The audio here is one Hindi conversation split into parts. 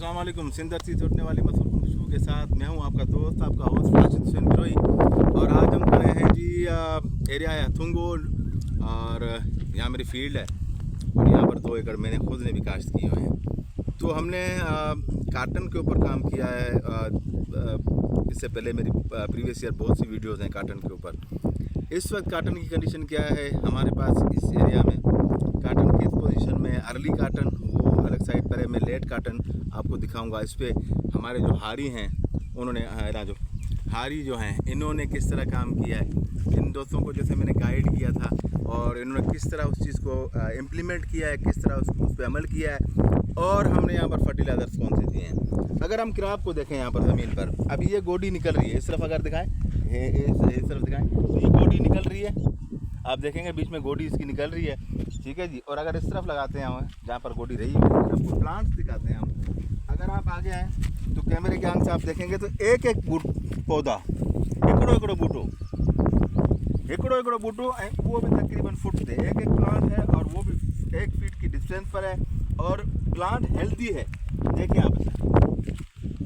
अस्सलाम वालेकुम। सिंदर सी छोड़ने वाली मसूर खुशबू के साथ मैं हूं आपका दोस्त, आपका होस्ट राशिद हुसैन बिरोई। और आज हम खड़े हैं जी एरिया है थुंगो और यहाँ मेरी फील्ड है और यहाँ पर 2 एकड़ मैंने खुद ने भी काश्त किए हुए हैं। तो हमने काटन के ऊपर काम किया है। इससे पहले मेरी प्रीवियस ईयर बहुत सी वीडियोज़ हैं काटन के ऊपर। इस वक्त काटन की कंडीशन क्या है हमारे पास इस एरिया में? काटन किस पोजीशन में? अर्ली काटन वो अलग साइड पर है, मैं लेट काटन आपको दिखाऊंगा। इस पर हमारे जो हारी हैं उन्होंने जो हारी जो हैं इन्होंने किस तरह काम किया है, इन दोस्तों को जैसे मैंने गाइड किया था और इन्होंने किस तरह उस चीज़ को इम्प्लीमेंट किया है, किस तरह उस पर अमल किया है। और हमने यहाँ पर फर्टिलाइजर्स कौन से दिए हैं। अगर हम क्रॉप को देखें यहाँ पर ज़मीन पर, अभी ये गोडी निकल रही है। इस तरफ अगर दिखाएं, इस तरफ दिखाएं तो ये गोडी निकल रही है, आप देखेंगे बीच में गोडी इसकी निकल रही है, ठीक है जी। और अगर इस तरफ लगाते हैं हम जहाँ पर गोडी रही है, आपको प्लांट्स दिखाते हैं हम। अगर आप आगे आएँ तो कैमरे के आंख से आप देखेंगे तो एक एक पौधा एकड़ो बूटो वो भी तकरीबन फुट थे। एक प्लांट है और वो भी 1 फीट की डिस्टेंस पर है और प्लांट हेल्दी है, देखिए आप।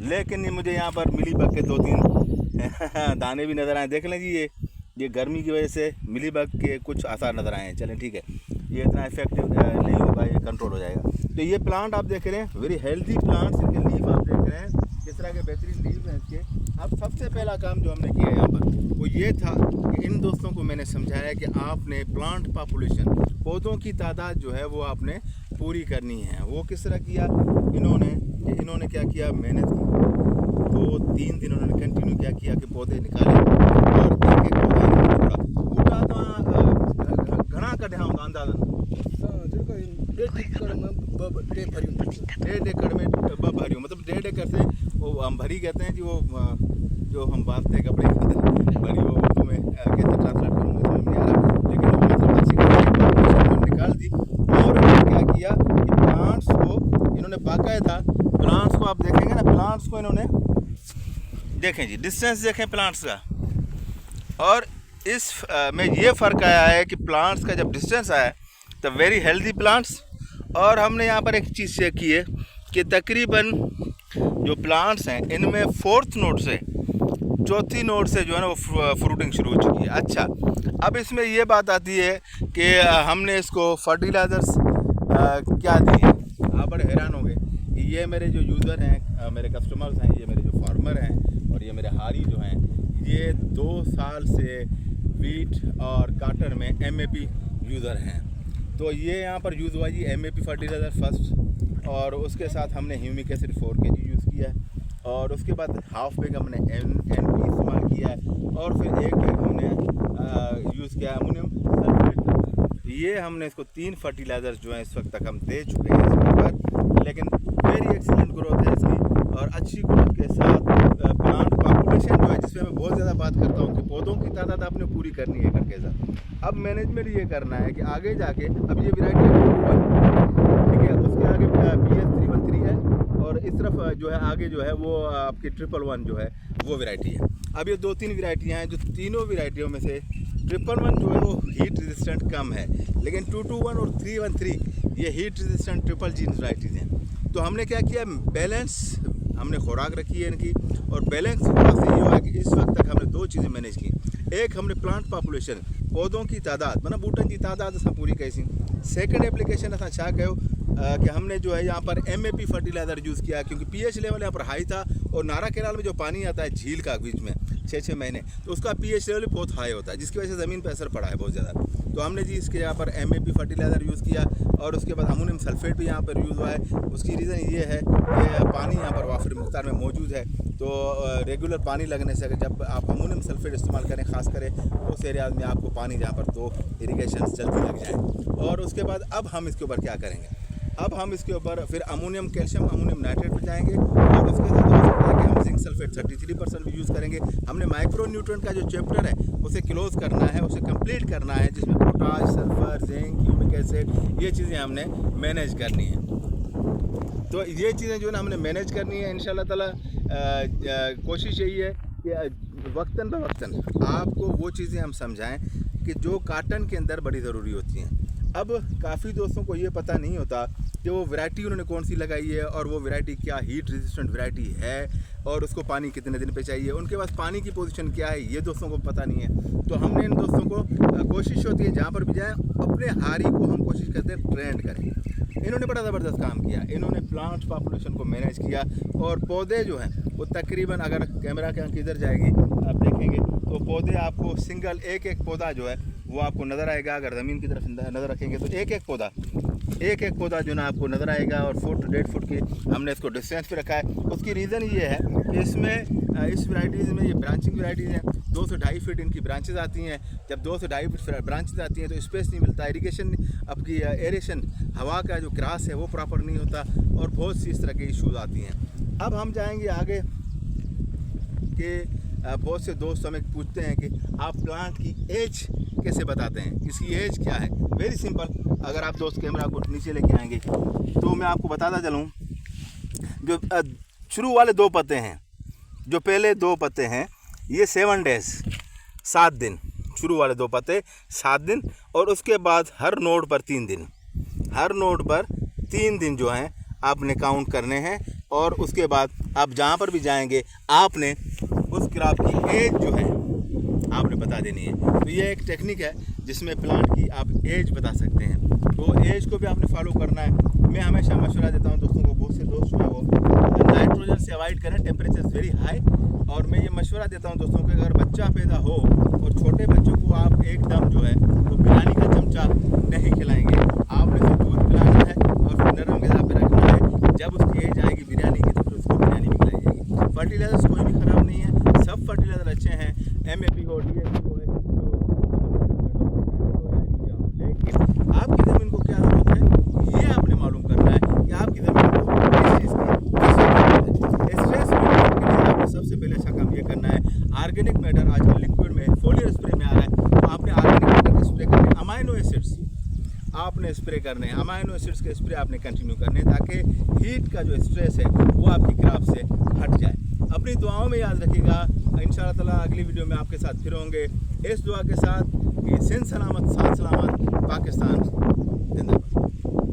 लेकिन मुझे यहाँ पर मिली बग के 2-3 दाने भी नज़र आए। देख लें जी, ये गर्मी की वजह से मिली बग के कुछ आसार नज़र आए हैं। चलें ठीक है, ये इतना इफेक्टिव नहीं होगा, ये कंट्रोल हो जाएगा। तो ये प्लांट आप देख रहे हैं, वेरी हेल्दी प्लांट्स, इनके लीफ आप देख रहे हैं किस तरह के बेहतरीन लीव हैं इसके। अब सबसे पहला काम जो हमने किया यहाँ पर वो ये था कि इन दोस्तों को मैंने समझाया कि आपने प्लांट पॉपुलेशन, पौधों की तादाद जो है वो आपने पूरी करनी है। वो किस तरह किया इन्होंने क्या किया, मेहनत की। 2-3 दिन उन्होंने कंटिन्यू क्या किया कि पौधे निकाले और एक पौधा इन्होंने छोड़ा। बूटा तो घना कढ़ा होगा अंदाजन 1.5 एकड़ में भरी, मतलब 1.5 एकड़ से वो हम भरी कहते हैं जी, वो जो हम बांधते हैं कपड़े के अंदर भरी, वो उर्दू में कैसे ट्रांसलेट करूँगा समझ नहीं आ रहा, लेकिन वो मतलब अच्छी निकाल दी। और क्या किया कि प्लांट्स को इन्होंने बाकायदा, प्लांट्स को आप देखेंगे ना, प्लांट्स को इन्होंने देखें जी, डिस्टेंस देखें प्लांट्स का। और इस में ये फ़र्क आया है कि प्लांट्स का जब डिस्टेंस आया तो वेरी हेल्दी प्लांट्स। और हमने यहाँ पर एक चीज़ चेक की है कि तकरीबन जो प्लांट्स हैं इनमें 4th नोड से 4थी नोड से जो है ना वो फ्रूटिंग शुरू हो चुकी है। अच्छा, अब इसमें ये बात आती है कि हमने इसको फर्टिलाइज़र्स क्या दिए। आप बड़े हैरान हो गए। ये मेरे जो यूज़र हैं, मेरे कस्टमर्स हैं, ये मेरे जो फार्मर हैं और ये मेरे हारी जो हैं, ये 2 साल से वीट और काटन में MAP यूज़र हैं। तो ये यहाँ पर यूज़ हुआ जी MAP फर्टिलाइज़र फर्स्ट, और उसके साथ हमने ह्यूमिक एसिड 4 kg यूज़ किया है, और उसके बाद हाफ बैग हमने NP इस्तेमाल किया है, और फिर 1 बैग हमने यूज़ किया अमोनियम सल्फेट। ये हमने इसको 3 फर्टिलाइज़र्स जो हैं इस वक्त तक हम दे चुके हैं इसके ऊपर। लेकिन वेरी एक्सीलेंट ग्रोथ है इसकी, और अच्छी ग्रोथ के साथ प्लांट पॉपुलेशन जो है, जिसमें मैं बहुत ज़्यादा बात करता हूँ कि पौधों की तादाद आपने पूरी करनी है करके साथ। अब मैनेजमेंट ये करना है कि आगे जाके, अब ये वैरायटी ठीक है, उसके आगे BS 313 है, और इस तरफ जो है आगे जो है वो आपकी 111 जो है वो वैरायटी है। अब ये 2-3 वैरायटियाँ हैं, जो तीनों वैरायटियों में से 111 जो है वो हीट रेजिस्टेंट कम है, लेकिन 221 और 313 ये heat resistant triple gene varieties हैं। तो हमने क्या किया, बैलेंस हमने खुराक रखी है इनकी, और बैलेंस खुराक से ये हुआ कि इस वक्त तक हमने 2 चीज़ें मैनेज की। एक, हमने प्लांट पॉपुलेशन, पौधों की तादाद, मतलब बूटन की तादाद असां पूरी कैसी। सेकंड एप्लीकेशन असां छा कयो कि हमने जो है यहाँ पर MAP फर्टिलाइज़र यूज़ किया, क्योंकि pH लेवल यहाँ पर हाई था, और नारा केनाल में जो पानी आता है झील का बीच में 6-6 महीने, तो उसका pH लेवल बहुत हाई होता है, जिसकी वजह से ज़मीन पर असर पड़ा है बहुत ज़्यादा। तो हमने जी इसके यहाँ पर MAP फर्टिलाइज़र यूज़ किया, और उसके बाद अमोनियम सल्फेट भी यहाँ पर यूज़ हुआ है। उसकी रीज़न ये है कि पानी यहाँ पर वाफिर मिक़दार में मौजूद है, तो रेगुलर पानी लगने से जब आप अमोनियम सल्फेट इस्तेमाल करें, ख़ास करें उस एरिया में आपको पानी जहाँ पर 2 इरीगेशन जल्दी लग जाए। और उसके बाद अब हम इसके ऊपर क्या करेंगे, अब हम इसके ऊपर फिर अमोनियम कैल्शियम अमोनियम नाइट्रेट पर जाएंगे, और उसके साथ हो सकता है कि हम जिंक सल्फेट 33% भी यूज़ करेंगे। हमने माइक्रो न्यूट्रिएंट का जो चैप्टर है उसे क्लोज़ करना है, उसे कंप्लीट करना है, जिसमें potash, sulphur, zinc, humic acid, ये चीज़ें हमने मैनेज करनी है। तो ये चीज़ें जो है ना हमने मैनेज करनी है इंशाल्लाह ताला। कोशिश यही है कि वक्तन ब वक्तन आपको वो चीज़ें हम समझाएं कि जो काटन के अंदर बड़ी ज़रूरी होती हैं। अब काफ़ी दोस्तों को ये पता नहीं होता कि वो वैरायटी उन्होंने कौन सी लगाई है और वो वैरायटी क्या हीट रेजिस्टेंट वैरायटी है और उसको पानी कितने दिन पे चाहिए, उनके पास पानी की पोजीशन क्या है ये दोस्तों को पता नहीं है। तो हमने इन दोस्तों को कोशिश होती है जहाँ पर भी जाएँ अपने हारी को हम कोशिश करते हैं ट्रेंड करें। इन्होंने बड़ा ज़बरदस्त काम किया, इन्होंने प्लांट पॉपुलेशन को मैनेज किया और पौधे जो हैं वो तकरीबन, अगर कैमरा के आंख इधर जाएगी आप देखेंगे तो पौधे आपको सिंगल एक एक पौधा जो है वो आपको नज़र आएगा। अगर ज़मीन की तरफ नज़र रखेंगे तो एक एक पौधा जो ना आपको नज़र आएगा और 4 to 1.5 फुट की हमने इसको डिस्टेंस पे रखा है। उसकी रीज़न ये है कि इसमें इस वैराइटीज़ में ये ब्रांचिंग वैराइटीज़ हैं, 2 से 2.5 फीट इनकी ब्रांचेज आती हैं। जब 2 से 2.5 फीट ब्रांचेज आती हैं तो स्पेस नहीं मिलता, इरीगेशन आपकी एरेशन हवा का जो क्रॉस है वो प्रॉपर नहीं होता और बहुत सी इस तरह की इशूज़ आती हैं। अब हम जाएंगे आगे कि बहुत से दोस्त हमें पूछते हैं कि आप प्लांट की एज कैसे बताते हैं, इसकी एज क्या है। वेरी सिंपल, अगर आप दोस्त कैमरा को नीचे लेके आएंगे तो मैं आपको बताता चलूँ, जो शुरू वाले 2 पत्ते हैं, जो पहले 2 पत्ते हैं ये 7 डेज 7 दिन, शुरू वाले 2 पत्ते 7 दिन और उसके बाद हर नोड पर 3 दिन, हर नोड पर 3 दिन जो हैं आपने काउंट करने हैं और उसके बाद आप जहाँ पर भी जाएंगे आपने उस क्रॉप की एज जो है आपने बता देनी है। तो ये एक टेक्निक है जिसमें प्लांट की आप एज बता सकते हैं, तो एज को भी आपने फॉलो करना है। मैं हमेशा मशवरा देता हूँ दोस्तों को, बहुत से दोस्त जो है वो नाइट्रोजन से अवॉइड करें, टेम्परेचर वेरी हाई। और मैं ये मशवरा देता हूँ दोस्तों कि अगर बच्चा पैदा हो और छोटे बच्चों को आप एकदम जो है वो बिरयानी का चमचा नहीं खिलाएंगे, आपने फिर दूध पिलाना है और फिर नरम ग़िज़ा पे रखना है। जब उसकी एज आएगी बिरयानी की तो फिर उसको बिरयानी भी खिलाई जाएगी। फर्टिलाइजर्स कोई भी ख़राब नहीं है, सब फर्टिलाइज़र अच्छे हैं, MAP हो, DAP हो, लेकिन आपकी ज़मीन को क्या ज़रूरत है ये आपने मालूम करना है कि आपकी ज़मीन को किस चीज़ की स्ट्रेस के लिए आपने सबसे पहले अच्छा काम ये करना है। ऑर्गेनिक मैटर आजकल लिक्विड में फोलियर स्प्रे में आ रहा है, तो आपने ऑर्गेनिक मैटर स्प्रे करने, अमाइनो एसिड्स आपने स्प्रे करने हैं, अमाइनो एसिड्स के स्प्रे आपने कंटिन्यू करने हैं ताकि हीट का जो स्ट्रेस है वो आपकी क्रॉप से हट जाए। अपनी दुआओं में याद रखिएगा, इंशाअल्लाह ताला अगली वीडियो में आपके साथ फिर होंगे इस दुआ के साथ कि सिंध सलामत, साथ सलामत, पाकिस्तान जिंदाबाद।